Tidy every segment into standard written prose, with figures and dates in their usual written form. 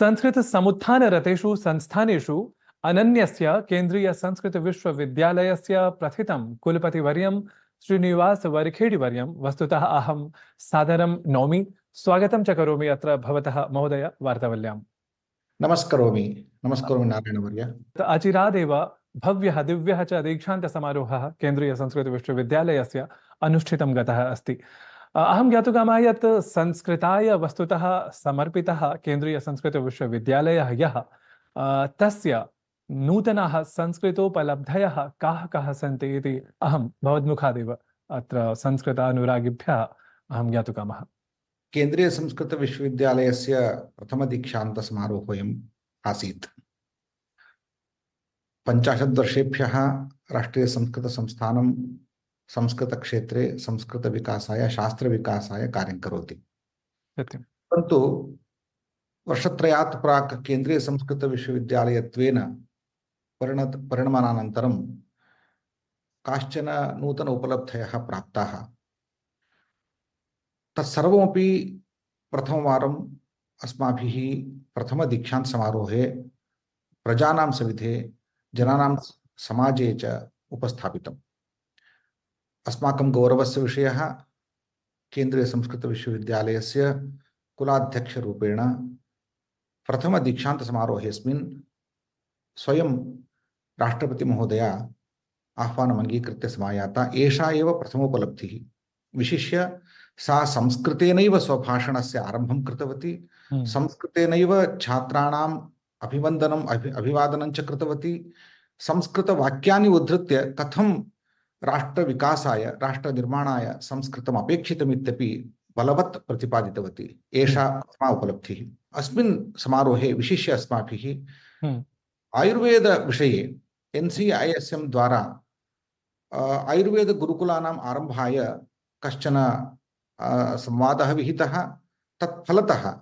संस्कृत समुत्थान रतेषु संस्थानेषु अनन्यस्य केन्द्रीय संस्कृत विश्वविद्यालयस्य प्रथितं कुलपतिवर्यं श्रीनिवास वरखेडिवर्यं वस्तुतः अहं सादरं नौमि। स्वागतं च करोमि अत्र भवतः महोदय वार्तावल्याम्। नमस्करोमि नमस्करोमि नारायणवर्य। अचिरादेव भव्यः दिव्यः च दीक्षान्तसमारोहः केन्द्रीयसंस्कृतविश्वविद्यालयस्य अनुष्ठितं गतः अस्ति। अहं ज्ञातुकामः यत् संस्कृताय वस्तुतः समर्पितः केन्द्रीयसंस्कृतविश्वविद्यालयः यः तस्य नूतनाः संस्कृतोपलब्धयः काः काः सन्ति इति अहं भवद्मुखादेव अत्र संस्कृतानुरागिभ्यः अहं ज्ञातुकामः। केन्द्रीय संस्कृत विश्वविद्यालयस्य प्रथम दीक्षान्त समारोहोऽयम् आसीत्। 50 वर्षेभ्यः राष्ट्रीय संस्कृत संस्थानं संस्कृत क्षेत्रे संस्कृत विकासाय शास्त्र विकासाय कार्यं करोति। परन्तु वर्षत्रयात् प्राक् केन्द्रीय संस्कृत विश्वविद्यालयत्वेन परिणमनानन्तरं काश्चन नूतन उपलब्धयः प्राप्ताः। तत्सर्वमपि प्रथमवारम् अस्माभिः प्रथम दीक्षांत समारोहे प्रजानां सविधे जनानां समाजे च उपस्थापितम्। अस्माकं गौरवस्य विषयः केन्द्रीय संस्कृत विश्वविद्यालयस्य कुलाध्यक्षरूपेण प्रथम दीक्षांत समारोहेऽस्मिन् स्वयं राष्ट्रपति महोदया आह्वानम् अंगीकृत्य समायाता। एषा एव प्रथमोपलब्धिः। विशिष्य सा संस्कृतेनैव स्वभाषणस्य आरम्भं कृतवती। संस्कृतेनैव छात्राणाम् अभिवन्दनम् अभिवादनं च कृतवती। संस्कृतवाक्यानि उद्धृत्य कथं राष्ट्रविकासाय राष्ट्रनिर्माणाय संस्कृतम् अपेक्षितमित्यपि बलवत् प्रतिपादितवती। एषा प्रथमा उपलब्धिः। अस्मिन् समारोहे विशिष्य अस्माभिः आयुर्वेद विषये NCISM द्वारा आयुर्वेद गुरुकुलानाम् आरम्भाय कश्चन संवादः विहितः। तत्फलतः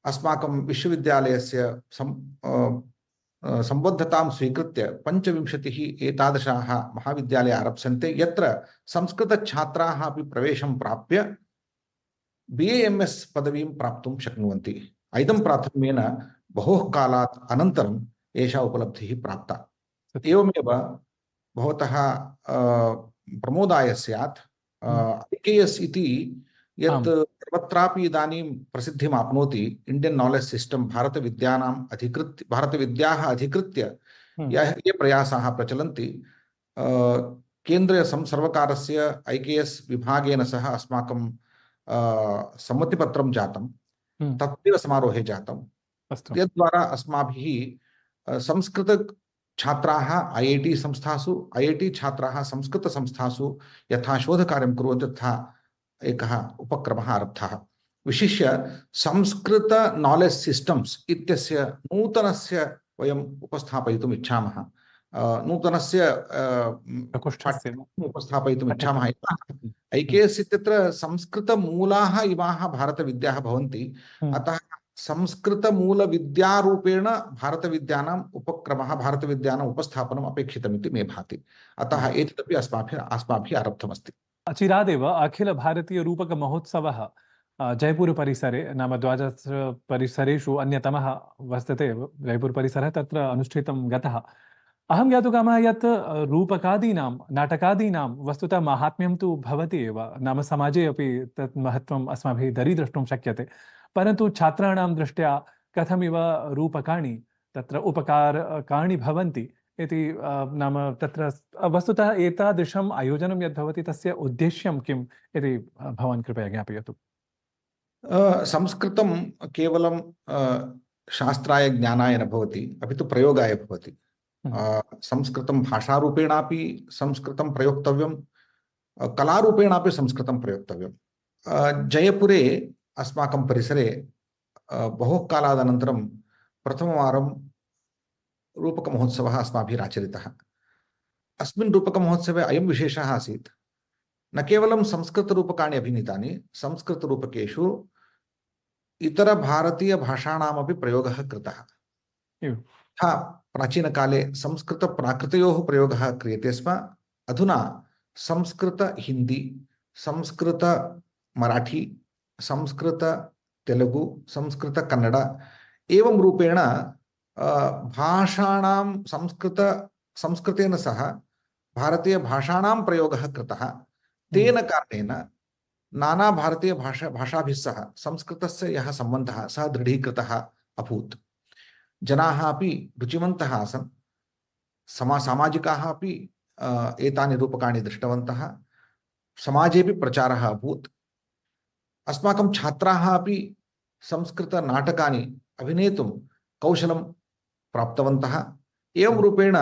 अस्माकं विश्वविद्यालयस्य संबद्धतां स्वीकृत्य 25 एतादृशाः महाविद्यालयाः आरप्स्यन्ते, यत्र संस्कृतछात्राः अपि प्रवेशं प्राप्य BAMS पदवीं प्राप्तुं शक्नुवन्ति। इदं प्राथम्येन बहुः कालात् अनन्तरम् एषा उपलब्धिः प्राप्ता। एवमेव भवतः प्रमोदाय स्यात् IKS इति यत् सर्वत्रापि इदानीं प्रसिद्धिम् आप्नोति। इंडियन नॉलेज सिस्टम भारतविद्याः अधिकृत्य ये प्रयासाः प्रचलन्ति, केन्द्रीय सर्वकारस्य IKS विभागेन सह अस्माकं सम्मतिपत्रं जातं। तत्रैव समारोहे जातं। यद्द्वारा अस्माभिः संस्कृत छात्राः IIT संस्थासु, IIT छात्राः संस्कृत संस्थासु यथा शोधकार्यं कुर्वन्ति तथा एकः उपक्रमः आरब्धः। विशिष्य संस्कृत नॉलेज सिस्टम्स इत्यस्य नूतनस्य वयम् उपस्थापयितुम् इच्छामः। नूतनस्य उपस्थापयितुम् इच्छामः। IKS इत्यत्र संस्कृतमूलाः इमाः भारतविद्याः भवन्ति। अतः संस्कृतमूलविद्यारूपेण भारतविद्यानाम् उपक्रमः, भारतविद्यानाम् उपस्थापनम् अपेक्षितमिति मे भाति। अतः एतदपि अस्माभिः आरब्धमस्ति। अचिरादेव अखिल भारतीय रूपक महोत्सवः जयपुर परिसरे, नाम 12 परिसरेषु अन्यतमः वर्तते जयपुर परिसरः, तत्र अनुष्ठितं गतः। अहं ज्ञातुकामः यत् रूपकादीनां नाटकादीनां वस्तुतः माहात्म्यं तु भवति एव, नाम समाजे अपि तत् महत्त्वम् अस्माभिः दरीद्रष्टुं शक्यते। परन्तु छात्राणां दृष्ट्या कथमिव रूपकाणि तत्र उपकारकाणि भवन्ति इति नाम तत्र वस्तुतः एतादृशम् आयोजनं यद् भवति तस्य उद्देश्यं किम् इति भवान् कृपया ज्ञापयतु। संस्कृतं केवलं शास्त्राय ज्ञानाय न भवति, अपि तु प्रयोगाय भवति। संस्कृतं भाषारूपेणापि संस्कृतं प्रयोक्तव्यं, कलारूपेणापि संस्कृतं प्रयोक्तव्यं। जयपुरे अस्माकं परिसरे बहु कालादनन्तरं प्रथमवारं रूपकमहोत्सवः अस्माभिः आचरितः। अस्मिन् रूपकमहोत्सवे अयं विशेषः आसीत्, न केवलं संस्कृतरूपकाणि अभिनीतानि, संस्कृतरूपकेषु इतरभारतीयभाषाणामपि प्रयोगः कृतः। यथा प्राचीनकाले संस्कृतप्राकृतयोः प्रयोगः क्रियते स्म, अधुना संस्कृतहिन्दी, संस्कृतमराठी, संस्कृततेलुगु, संस्कृतकन्नड एवं रूपेण भाषाणां संस्कृतेन सह भारतीयभाषाणां प्रयोगः कृतः। तेन कारणेन नाना भाषाभिः सह संस्कृतस्य यः सम्बन्धः सः दृढीकृतः अभूत्। जनाः अपि रुचिवन्तः आसन्, सामाजिकाः अपि एतानि रूपकाणि दृष्टवन्तः, समाजेपि प्रचारः अभूत्। अस्माकं छात्राः अपि संस्कृतनाटकानि अभिनेतुं कौशलं प्राप्तवन्तः। एवं रूपेण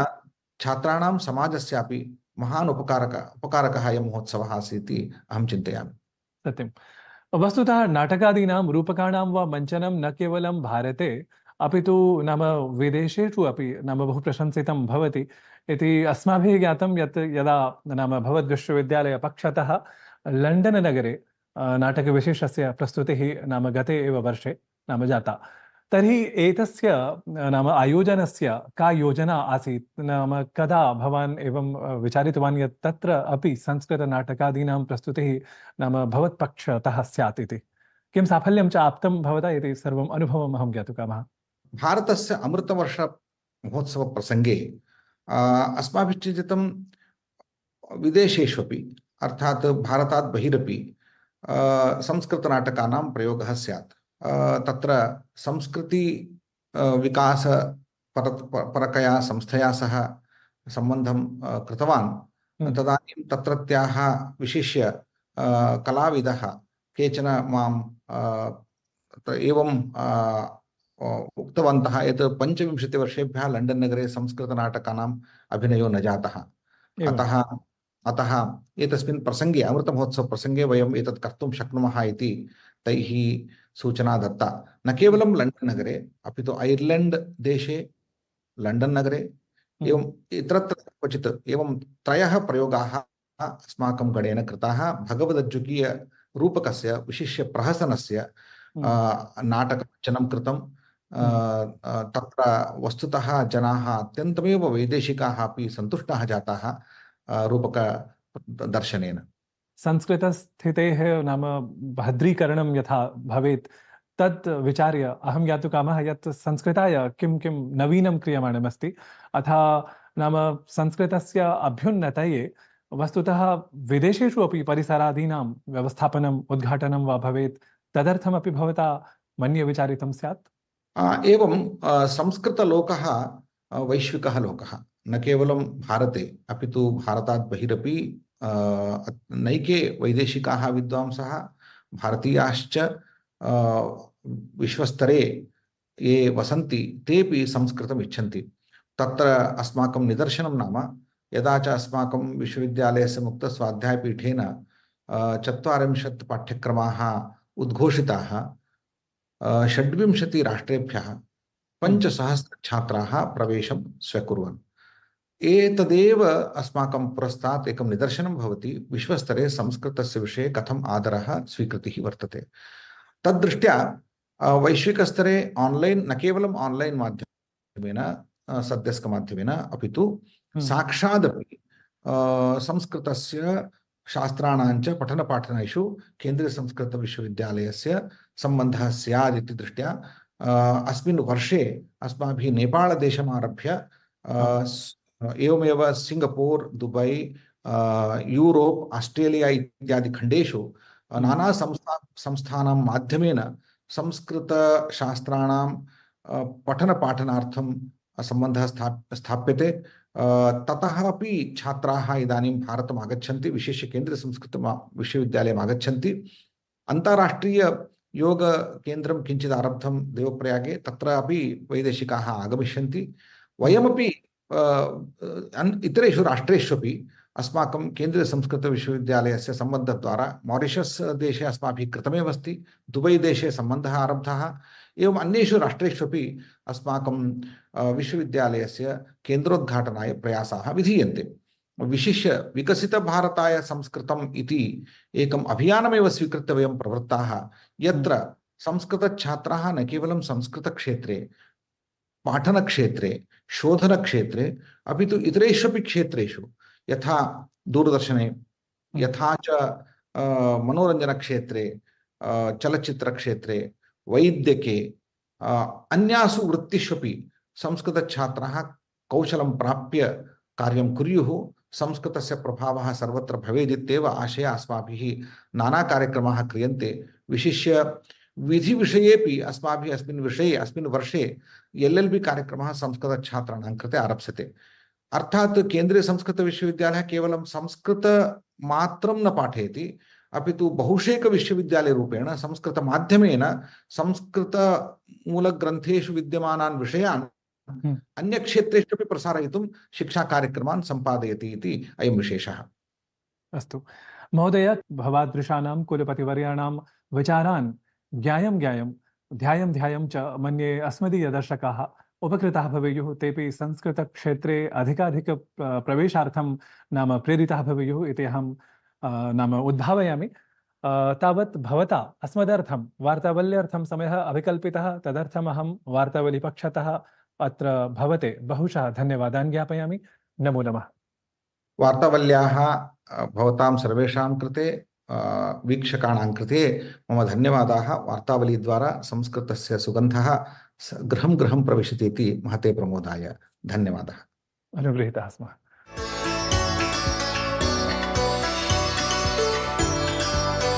छात्राणां समाजस्यापि महान् उपकारकः अयं महोत्सवः आसीत् इति अहं चिन्तयामि। सत्यं। वस्तुतः नाटकादीनां रूपकाणां वा मञ्चनं न केवलं भारते अपि तु नाम विदेशेषु अपि नाम बहु प्रशंसितं भवति इति अस्माभिः ज्ञातं यत् यदा नाम भवद्विश्वविद्यालयपक्षतः लण्डन् नगरे नाटकविशेषस्य प्रस्तुतिः नाम गते एव वर्षे नाम जाता। तर्हि एतस्य नाम आयोजनस्य का योजना आसीत् नाम कदा भवान् एवं विचारितवान् यत् तत्र अपि संस्कृतनाटकादीनां प्रस्तुतिः नाम भवत्पक्षतः स्यात् इति? किं साफल्यं च आप्तं भवता इति सर्वम् अनुभवम् अहं ज्ञातुकामः। भारतस्य अमृतवर्ष महोत्सव प्रसंगे अस्माभिः चिन्तितं विदेशेष्वपि अर्थात् भारतात् बहिरपि संस्कृतनाटकानां प्रयोगः स्यात्। तत्र संस्कृति विकास परकया संस्थया सह सम्बन्धं कृतवान्। तदानीं तत्रत्याः विशिष्य कलाविदः केचन मां एवं उक्तवन्तः यत् 25 वर्षेभ्यः लण्डन् नगरे संस्कृतनाटकानाम् अभिनयो न जातः। अतः एतस्मिन् प्रसंगे अमृतमहोत्सव प्रसंगे वयम् एतत् कर्तुं शक्नुमः इति तैः सूचना दत्ता। न केवलं लण्डन् नगरे अपि तु ऐर्लैण्ड् देशे, लण्डन् नगरे एवम् इतरत्र क्वचित् एवं 3 प्रयोगाः अस्माकं गणेन कृताः। भगवदज्जुकीयरूपकस्य विशिष्य प्रहसनस्य नाटकरचनं कृतं। तत्र वस्तुतः जनाः अत्यन्तमेव वैदेशिकाः अपि सन्तुष्टाः जाताः रूपकदर्शनेन। संस्कृतस्थितेः नाम भद्रीकरणं यथा भवेत् तत् विचार्य अहं ज्ञातुकामः यत् संस्कृताय किं किं नवीनं क्रियमाणमस्ति अथ नाम संस्कृतस्य अभ्युन्नतये वस्तुतः विदेशेषु अपि परिसरादीनां व्यवस्थापनम् उद्घाटनं वा भवेत् तदर्थमपि भवता मन्ये विचारितं स्यात्? एवं संस्कृतलोकः वैश्विकः लोकः, न केवलं भारते अपि तु भारतात् बहिरपि नैके वैदेशिकाः विद्वांसः भारतीयाश्च विश्वस्तरे ये वसन्ति तेपि संस्कृतम् इच्छन्ति। तत्र अस्माकं निदर्शनं नाम यदा च अस्माकं विश्वविद्यालयस्य मुक्तस्वाध्यायपीठेन 40 पाठ्यक्रमाः उद्घोषिताः, 26 राष्ट्रेभ्यः 5,000 छात्राः प्रवेशं स्वीकुर्वन्। एतदेव अस्माकं पुरस्तात् एकं निदर्शनं भवति विश्वस्तरे संस्कृतस्य विषये कथम् आदरः स्वीकृतिः वर्तते। तद्दृष्ट्या वैश्विकस्तरे ऑनलाइन, न केवलम् ऑनलाइन माध्यमेन सद्यस्क माध्यमेन अपि तु साक्षादपि संस्कृतस्य शास्त्राणां च पठनपाठनेषु केन्द्रीयसंस्कृतविश्वविद्यालयस्य सम्बन्धः स्यात् इति दृष्ट्या अस्मिन् वर्षे अस्माभिः नेपालदेशमारभ्य एवमेव सिंगापुर, दुबई, यूरोप, ऑस्ट्रेलिया इत्यादि खण्डेषु नाना संस्थानां माध्यमेन संस्कृतशास्त्राणां पठनपाठनार्थं सम्बन्धः स्थाप्यते। ततः अपि छात्राः इदानीं भारतम् आगच्छन्ति, विशेष्य केन्द्रीयसंस्कृतविश्वविद्यालयम् आगच्छन्ति। अन्ताराष्ट्रीय योग केन्द्रं किञ्चित् आरब्धं देवप्रयागे, तत्र अपि वैदेशिकाः आगमिष्यन्ति। वयमपि इतरेषु राष्ट्रेष्वपि अस्माकं केन्द्रीयसंस्कृतविश्वविद्यालयस्य सम्बन्धद्वारा मॉरिशस् देशे अस्माभिः कृतमेव अस्ति, दुबई देशे सम्बन्धः आरब्धः, एवम् अन्येषु राष्ट्रेष्वपि अस्माकं विश्वविद्यालयस्य केन्द्रोद्घाटनाय प्रयासाः विधीयन्ते। विशिष्य विकसितभारताय संस्कृतम् इति एकम् अभियानमेव स्वीकृत्य वयं प्रवृत्ताः, यत्र संस्कृतछात्राः न केवलं संस्कृतक्षेत्रे, पाठनक्षेत्रे, शोधनक्षेत्रे अपि तु इतरेष्वपि क्षेत्रेषु यथा दूरदर्शने, यथा च मनोरञ्जनक्षेत्रे, चलच्चित्रक्षेत्रे, वैद्यके, अन्यासु वृत्तिष्वपि संस्कृतछात्राः कौशलं प्राप्य कार्यं कुर्युः। संस्कृतस्य प्रभावः सर्वत्र भवेदित्येव आशया अस्माभिः नाना कार्यक्रमाः क्रियन्ते। विशिष्य विधिविषयेपि अस्माभिः अस्मिन् वर्षे LLB कार्यक्रमः संस्कृतछात्राणां कृते आरप्स्यते। अर्थात केंद्रीय संस्कृत विश्वविद्यालय केवलं संस्कृत मात्रं न पाठयति, अपि तु बहुशेक विश्वविद्यालय रूपेण संस्कृत माध्यमेन संस्कृत मूलग्रन्थेषु विद्यमानान् विषयान् अन्य क्षेत्रेषु अपि प्रसारयितुं शिक्षा कार्यक्रमान् सम्पादयति इति अयं विशेषः। अस्तु महोदय, भवादृशानां कुलपतिवर्याणां विचारान् ज्ञायं ध्यायं ध्यायं च मन्ये अस्मदीयदर्शकाः उपकृताः भवेयुः। तेपि संस्कृतक्षेत्रे अधिकाधिक प्रवेशार्थं नाम प्रेरिताः भवेयुः इति अहं नाम उद्भावयामि। तावत् भवता अस्मदर्थं वार्तावल्यर्थं समयः अभिकल्पितः, तदर्थम् अहं वार्तावलीपक्षतः अत्र भवते बहुशः धन्यवादान् ज्ञापयामि। नमो नमः। वार्तावल्याः भवतां सर्वेषां कृते वीक्षकाणां कृते मम धन्यवादाः। वार्तावलीद्वारा संस्कृतस्य सुगन्धः गृहं गृहं प्रविशति इति महते प्रमोदाय धन्यवादः। अनुगृहीतः स्मः।